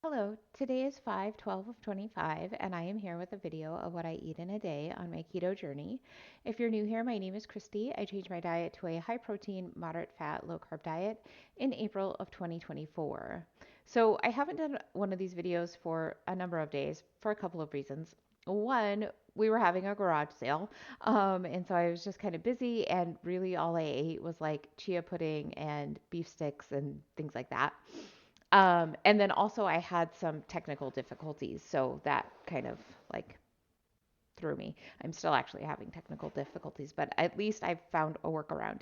Hello, today is 5/12 of 25, and I am here with a video of what I eat in a day on my keto journey. If you're new here, my name is Christy. I changed my diet to a high protein, moderate fat, low carb diet in April of 2024. So I haven't done one of these videos for a number of days for a couple of reasons. One, we were having a garage sale, and so I was just kind of busy, and really all I ate was like chia pudding and beef sticks and things like that. And then also I had some technical difficulties, so that kind of like threw me. I'm still actually having technical difficulties, but at least I've found a workaround.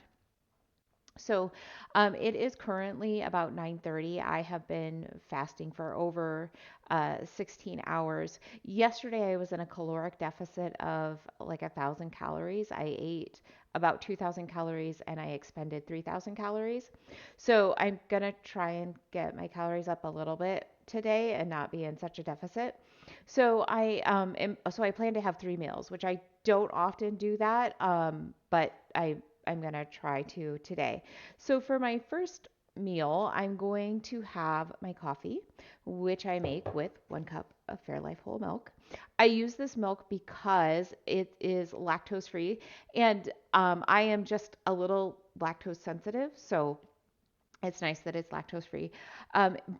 So, it is currently about 9:30. I have been fasting for over 16 hours. Yesterday, I was in a caloric deficit of like 1,000 calories. I ate about 2,000 calories and I expended 3,000 calories. So, I'm gonna try and get my calories up a little bit today and not be in such a deficit. So I plan to have 3 meals, which I don't often do that, but I'm gonna try to today. So for my first meal, I'm going to have my coffee, which I make with 1 cup of Fairlife whole milk. I use this milk because it is lactose free, and I am just a little lactose sensitive, so it's nice that it's lactose free.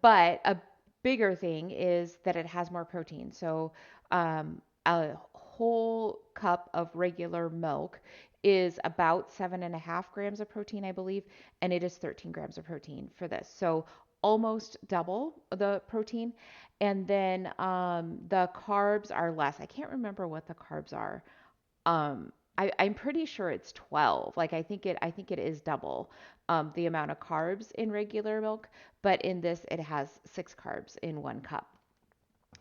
But a bigger thing is that it has more protein. So a whole cup of regular milk is about 7.5 grams of protein, I believe, and it is 13 grams of protein for this. So almost double the protein. And then the carbs are less. I can't remember what the carbs are. I'm pretty sure it's 12. Like I think it is double the amount of carbs in regular milk, but in this it has 6 carbs in 1 cup.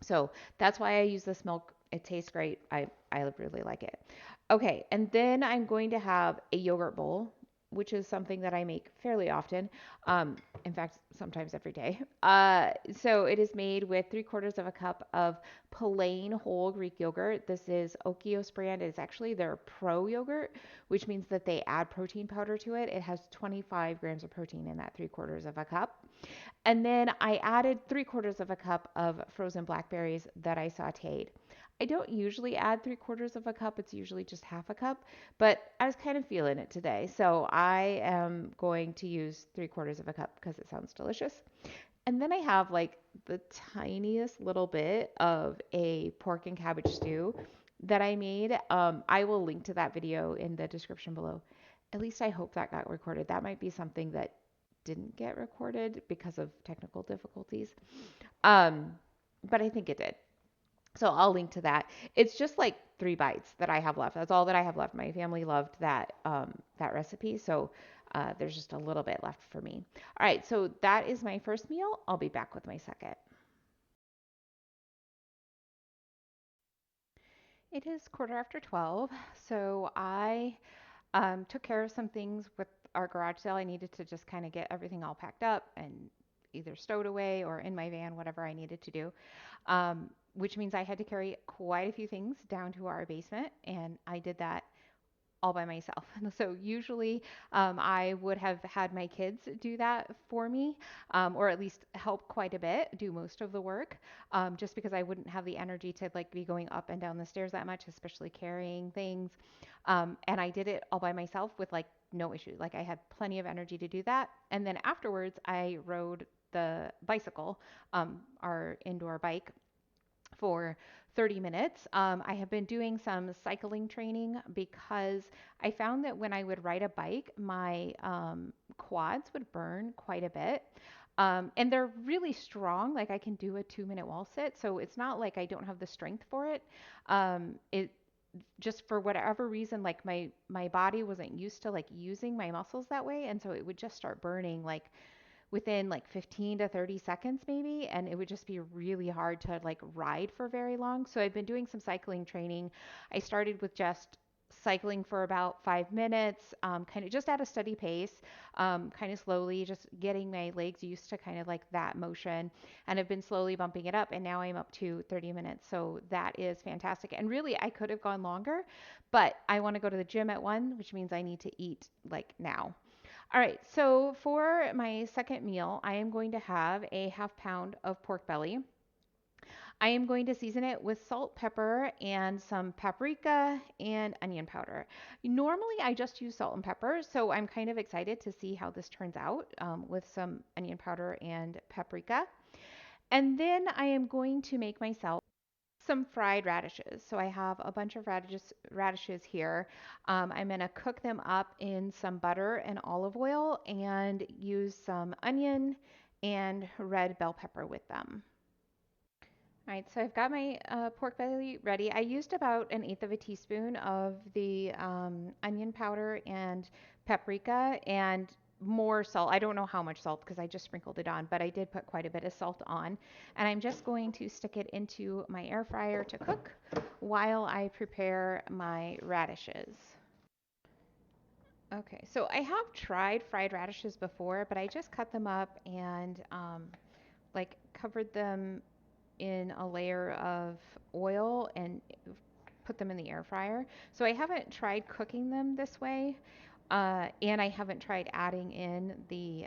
So that's why I use this milk. It tastes great. I really like it. Okay, and then I'm going to have a yogurt bowl, which is something that I make fairly often. Um, in fact, sometimes every day. So it is made with 3/4 of a cup of plain whole Greek yogurt. This is Okios brand. It's actually their pro yogurt, which means that they add protein powder to it. It has 25 grams of protein in that 3/4 of a cup. And then I added 3/4 of a cup of frozen blackberries that I sauteed. I don't usually add 3/4 of a cup, it's usually just half a cup, but I was kind of feeling it today. So I am going to use 3/4 of a cup because it sounds delicious. And then I have like the tiniest little bit of a pork and cabbage stew that I made. I will link to that video in the description below. At least I hope that got recorded. That might be something that didn't get recorded because of technical difficulties. Um, but I think it did. So I'll link to that. It's just like 3 bites that I have left. That's all that I have left. My family loved that recipe, so there's just a little bit left for me. All right, so that is my first meal. I'll be back with my second. It is 1/4 after 12, so I took care of some things with our garage sale. I needed to just kind of get everything all packed up and either stowed away or in my van, whatever I needed to do. Which means I had to carry quite a few things down to our basement, and I did that all by myself. So usually I would have had my kids do that for me, or at least help quite a bit, do most of the work, just because I wouldn't have the energy to like be going up and down the stairs that much, especially carrying things. And I did it all by myself with like no issue. Like I had plenty of energy to do that. And then afterwards, I rode the bicycle, our indoor bike for 30 minutes. I have been doing some cycling training because I found that when I would ride a bike, my quads would burn quite a bit. And they're really strong. Like I can do a 2-minute wall sit. So it's not like I don't have the strength for it. It just for whatever reason, like my body wasn't used to like using my muscles that way. And so it would just start burning like within like 15 to 30 seconds maybe, and it would just be really hard to like ride for very long. So I've been doing some cycling training. I started with just cycling for about 5 minutes, kind of just at a steady pace, kind of slowly, just getting my legs used to kind of like that motion, and I've been slowly bumping it up, and now I'm up to 30 minutes. So that is fantastic. And really, I could have gone longer, but I want to go to the gym at 1, which means I need to eat like now. All right, so for my second meal, I am going to have a half pound of pork belly. I am going to season it with salt, pepper, and some paprika and onion powder. Normally, I just use salt and pepper, so I'm kind of excited to see how this turns out with some onion powder and paprika. And then I am going to make myself some fried radishes. So I have a bunch of radishes here. I'm going to cook them up in some butter and olive oil and use some onion and red bell pepper with them. All right, so I've got my pork belly ready. I used about an eighth of a teaspoon of the onion powder and paprika and more salt. I don't know how much salt because I just sprinkled it on, but I did put quite a bit of salt on. And I'm just going to stick it into my air fryer to cook while I prepare my radishes. Okay, so I have tried fried radishes before, but I just cut them up and like covered them in a layer of oil and put them in the air fryer. So I haven't tried cooking them this way, and I haven't tried adding in the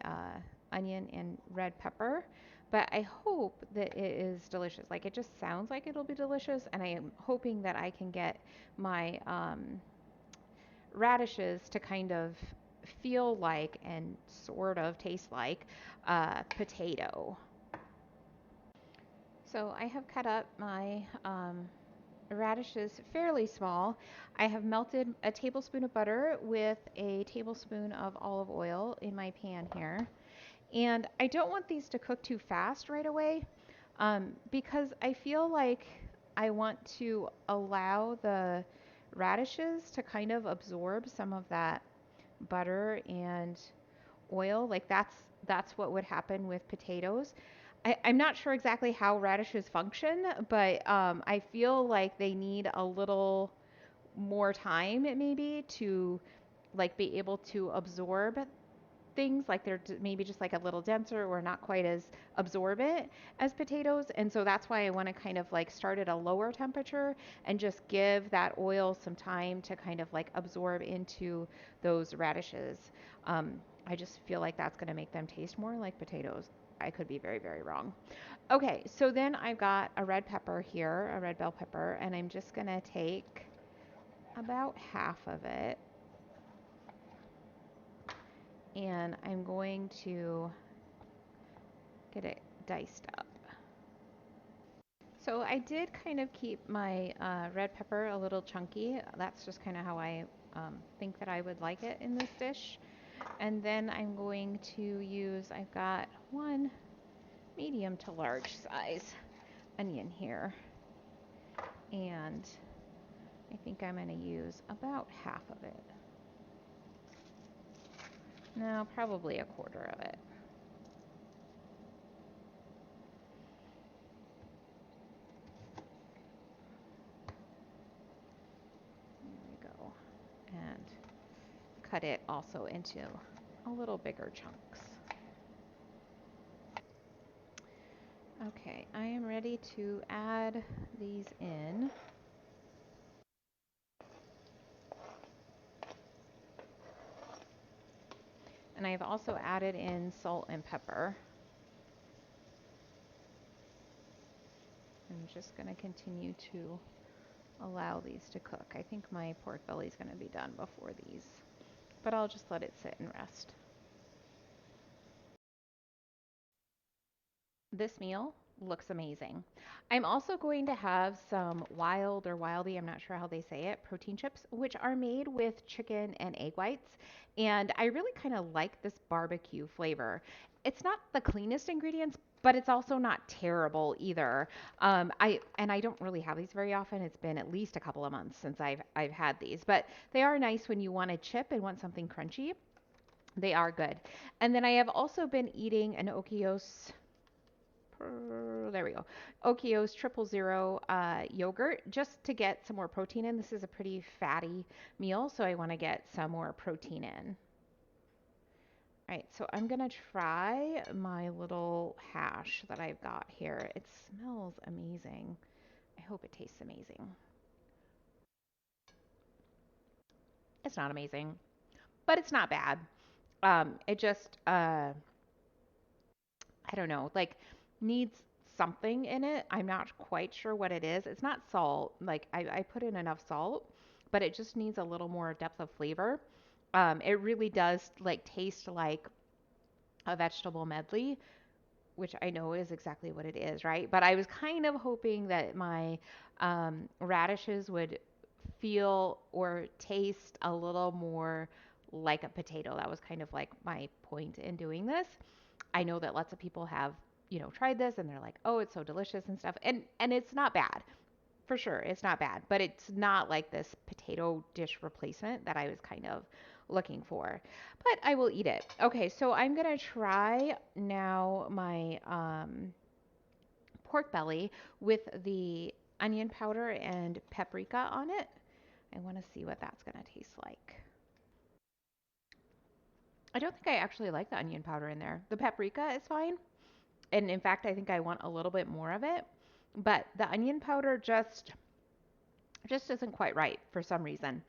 onion and red pepper. But I hope that it is delicious. Like it just sounds like it'll be delicious, and I am hoping that I can get my radishes to kind of feel like and sort of taste like potato. So I have cut up my radishes fairly small. I have melted a tablespoon of butter with a tablespoon of olive oil in my pan here. And I don't want these to cook too fast right away because I feel like I want to allow the radishes to kind of absorb some of that butter and oil. Like that's what would happen with potatoes. I'm not sure exactly how radishes function, but I feel like they need a little more time maybe to like be able to absorb things. Like they're maybe just like a little denser or not quite as absorbent as potatoes. And so that's why I want to kind of like start at a lower temperature and just give that oil some time to kind of like absorb into those radishes. Um, I just feel like that's going to make them taste more like potatoes. I could be very, very wrong. Okay, so then I've got a red pepper here, a red bell pepper, and I'm just going to take about half of it and I'm going to get it diced up. So I did kind of keep my red pepper a little chunky. That's just kind of how I think that I would like it in this dish. And then I'm going to use, I've got one medium to large size onion here. And I think I'm going to use about half of it. No, probably a quarter of it. There we go. And cut it also into a little bigger chunks. Okay, I am ready to add these in. And I've also added in salt and pepper. I'm just going to continue to allow these to cook. I think my pork belly is going to be done before these, but I'll just let it sit and rest. This meal looks amazing. I'm also going to have some wild or wildy, I'm not sure how they say it, protein chips, which are made with chicken and egg whites. And I really kind of like this barbecue flavor. It's not the cleanest ingredients, but it's also not terrible either. I don't really have these very often. It's been at least a couple of months since I've had these, but they are nice when you want a chip and want something crunchy. They are good. And then I have also been eating an Okios there we go. Okios 000 yogurt just to get some more protein in. This is a pretty fatty meal, so I want to get some more protein in. All right, so I'm going to try my little hash that I've got here. It smells amazing. I hope it tastes amazing. It's not amazing, but it's not bad. It just, I don't know, like needs something in it. I'm not quite sure what it is. It's not salt. Like I put in enough salt, but it just needs a little more depth of flavor. It really does like taste like a vegetable medley, which I know is exactly what it is, right? But I was kind of hoping that my radishes would feel or taste a little more like a potato. That was kind of like my point in doing this. I know that lots of people have, tried this and they're like, "Oh, it's so delicious" and stuff. And it's not bad. For sure, it's not bad, but it's not like this potato dish replacement that I was kind of looking for. But I will eat it. Okay, so I'm gonna try now my pork belly with the onion powder and paprika on it. I want to see what that's gonna taste like. I don't think I actually like the onion powder in there. The paprika is fine, and in fact, I think I want a little bit more of it. But the onion powder just isn't quite right for some reason.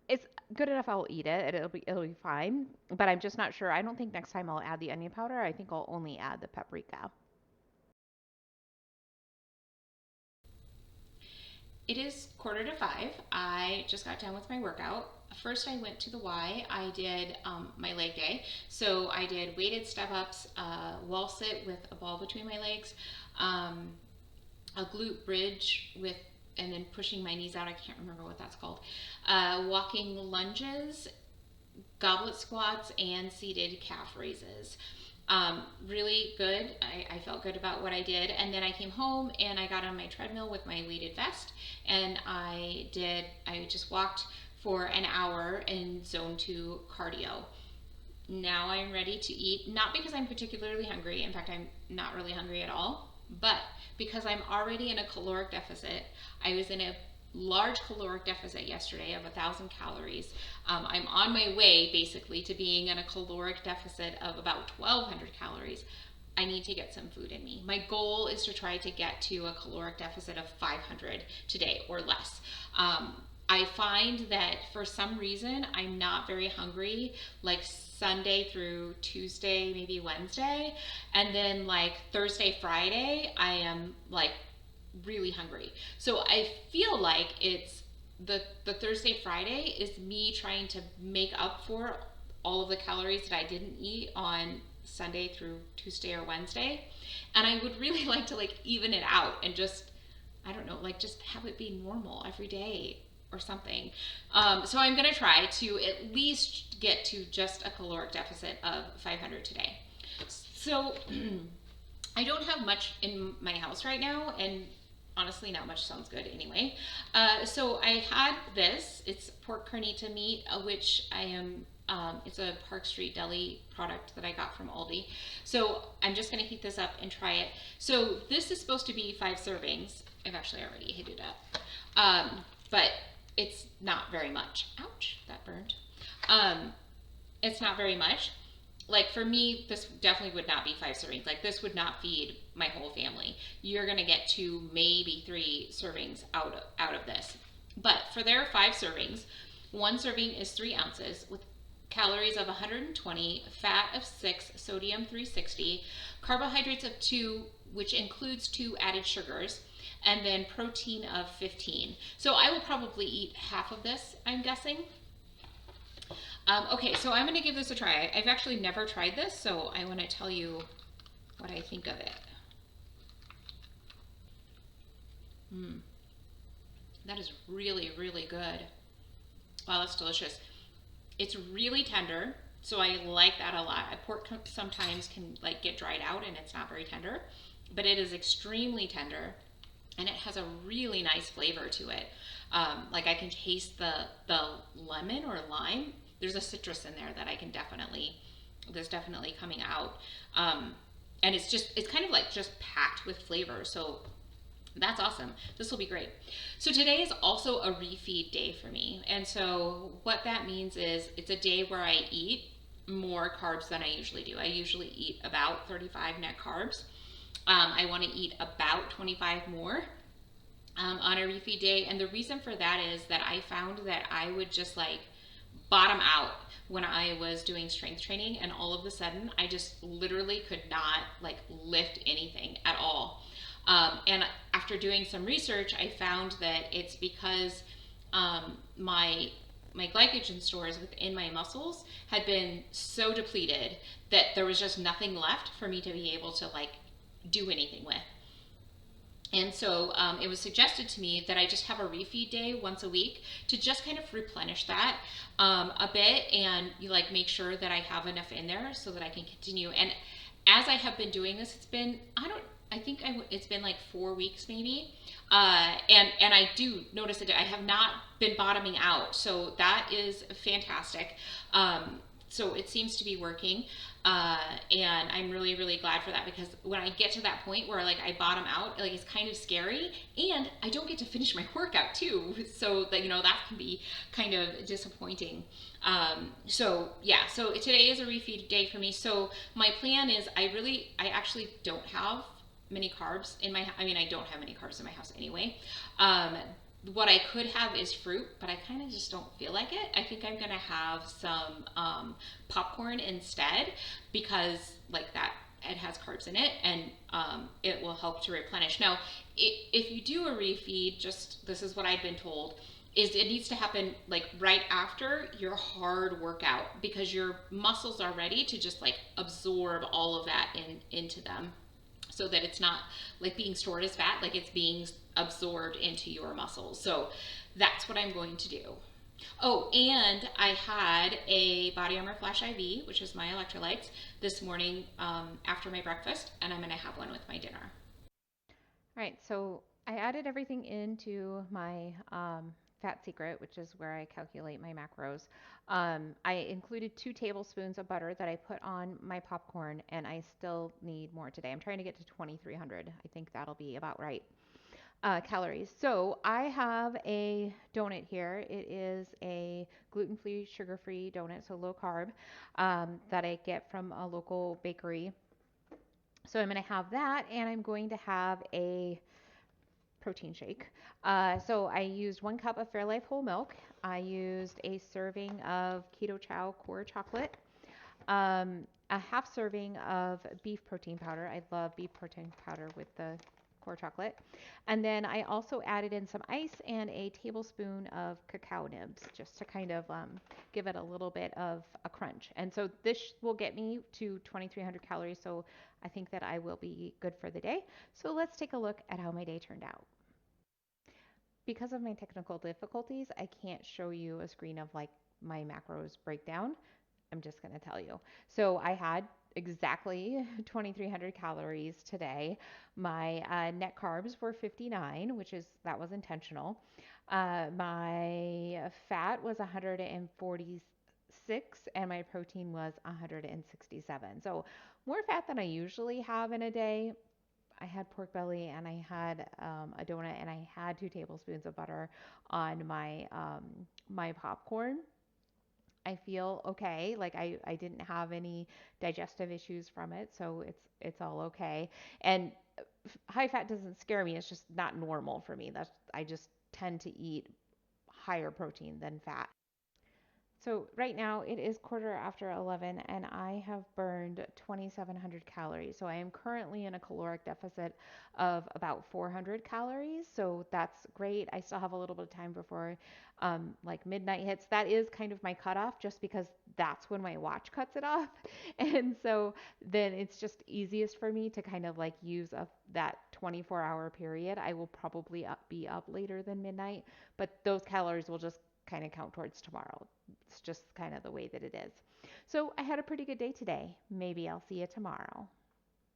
It's good enough. I'll eat it. It'll be fine. But I'm just not sure. I don't think next time I'll add the onion powder. I think I'll only add the paprika. It is 4:45. I just got done with my workout. First, I went to the Y. I did my leg day. So I did weighted step ups, wall sit with a ball between my legs, um, a glute bridge with, and then pushing my knees out. I can't remember what that's called. Walking lunges, goblet squats, and seated calf raises. Really good. I felt good about what I did. And then I came home and I got on my treadmill with my weighted vest and I just walked for an hour in zone 2 cardio. Now I'm ready to eat, not because I'm particularly hungry. In fact, I'm not really hungry at all, but because I'm already in a caloric deficit. I was in a large caloric deficit yesterday of 1,000 calories. I'm on my way basically to being in a caloric deficit of about 1,200 calories. I need to get some food in me. My goal is to try to get to a caloric deficit of 500 today or less. I find that for some reason I'm not very hungry like Sunday through Tuesday, maybe Wednesday, and then like Thursday, Friday, I am like really hungry. So I feel like it's the Thursday, Friday is me trying to make up for all of the calories that I didn't eat on Sunday through Tuesday or Wednesday. And I would really like to like even it out and just, I don't know, like just have it be normal every day or something. So I'm going to try to at least get to just a caloric deficit of 500 today. So I don't have much in my house right now, and honestly, not much sounds good anyway. So I had this. It's pork carnita meat, which I am. It's a Park Street Deli product that I got from Aldi. So I'm just going to heat this up and try it. So this is supposed to be 5 servings. I've actually already heated it up, but it's not very much. Ouch, that burned. It's not very much. Like for me, this definitely would not be 5 servings. Like this would not feed my whole family. You're gonna get 2, maybe 3 servings out of this. But for their 5 servings, 1 serving is 3 ounces with calories of 120, fat of 6, sodium 360, carbohydrates of 2, which includes 2 added sugars, and then protein of 15. So I will probably eat half of this, I'm guessing. Okay, so I'm going to give this a try. I've actually never tried this, so I want to tell you what I think of it. That is really, really good. Wow, that's delicious. It's really tender, so I like that a lot. Pork sometimes can like get dried out and it's not very tender, but it is extremely tender, and it has a really nice flavor to it. Like I can taste the lemon or lime. There's a citrus in there that I can there's definitely coming out. And it's kind of like just packed with flavor. So that's awesome. This will be great. So today is also a refeed day for me. And so what that means is it's a day where I eat more carbs than I usually do. I usually eat about 35 net carbs. I want to eat about 25 more on a refeed day. And the reason for that is that I found that I would just like bottom out when I was doing strength training, and all of a sudden I just literally could not like lift anything at all. And after doing some research, I found that it's because my glycogen stores within my muscles had been so depleted that there was just nothing left for me to be able to like do anything with. And so it was suggested to me that I just have a refeed day once a week to just kind of replenish that a bit, and you like make sure that I have enough in there so that I can continue. And as I have been doing this, it's been I think it's been like 4 weeks maybe, and I do notice that I have not been bottoming out, so that is fantastic. So it seems to be working. And I'm really, really glad for that, because when I get to that point where like I bottom out, like it's kind of scary, and I don't get to finish my workout too. So that, that can be kind of disappointing. So yeah, so today is a refeed day for me. So my plan is I actually don't have many carbs in my, I mean, I don't have many carbs in my house anyway. What I could have is fruit, but I kind of just don't feel like it. I think I'm gonna have some popcorn instead, because like that, it has carbs in it, and it will help to replenish. Now, if you do a refeed, just this is what I've been told, is it needs to happen like right after your hard workout, because your muscles are ready to just like absorb all of that into them, so that it's not like being stored as fat, like it's being absorbed into your muscles. So that's what I'm going to do. Oh, and I had a Body Armor Flash IV, which is my electrolytes, this morning after my breakfast, and I'm going to have one with my dinner. All right, so I added everything into my Fat Secret, which is where I calculate my macros. I included 2 tablespoons of butter that I put on my popcorn, and I still need more today. I'm trying to get to 2,300. I think that'll be about right. Calories. So I have a donut here. It is a gluten-free, sugar-free donut, so low carb, that I get from a local bakery. So I'm going to have that, and I'm going to have a protein shake. So I used 1 cup of Fairlife whole milk. I used a serving of Keto Chow core chocolate, a half serving of beef protein powder. I love beef protein powder with the core chocolate. And then I also added in some ice and a tablespoon of cacao nibs just to kind of give it a little bit of a crunch. And so this will get me to 2,300 calories. So I think that I will be good for the day. So let's take a look at how my day turned out. Because of my technical difficulties, I can't show you a screen of like my macros breakdown. I'm just going to tell you. So I had exactly 2,300 calories today. My net carbs were 59, that was intentional. My fat was 146, and my protein was 167. So more fat than I usually have in a day. I had pork belly, and I had a donut, and I had 2 tablespoons of butter on my popcorn. I feel okay. Like I didn't have any digestive issues from it, so it's all okay. And high fat doesn't scare me. It's just not normal for me. That's I just tend to eat higher protein than fat. So right now it is quarter after 11, and I have burned 2,700 calories. So I am currently in a caloric deficit of about 400 calories. So that's great. I still have a little bit of time before like midnight hits. That is kind of my cutoff, just because that's when my watch cuts it off. And so then it's just easiest for me to kind of like use up that 24-hour period. I will probably be up later than midnight, but those calories will just kind of count towards tomorrow. It's just kind of the way that it is. So I had a pretty good day today. Maybe I'll see you tomorrow.